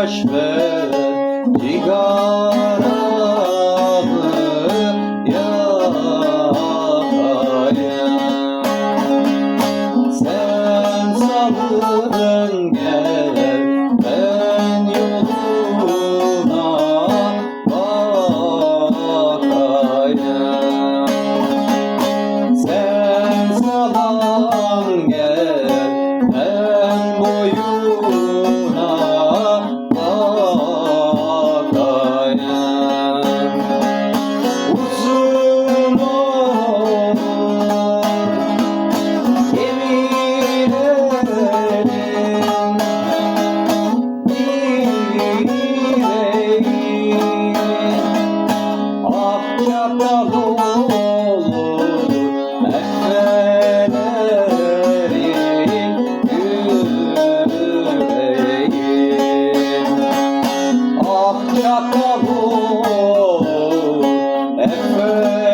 Ateş ve cigaramı yakayım. Sen salın gel, ben yoluna bakayım. Sen salın gel, ben boyuna uzun olur gemilerin direği, Akçakal olur ekmelerin yüreği. Akçakal olur ekmelerin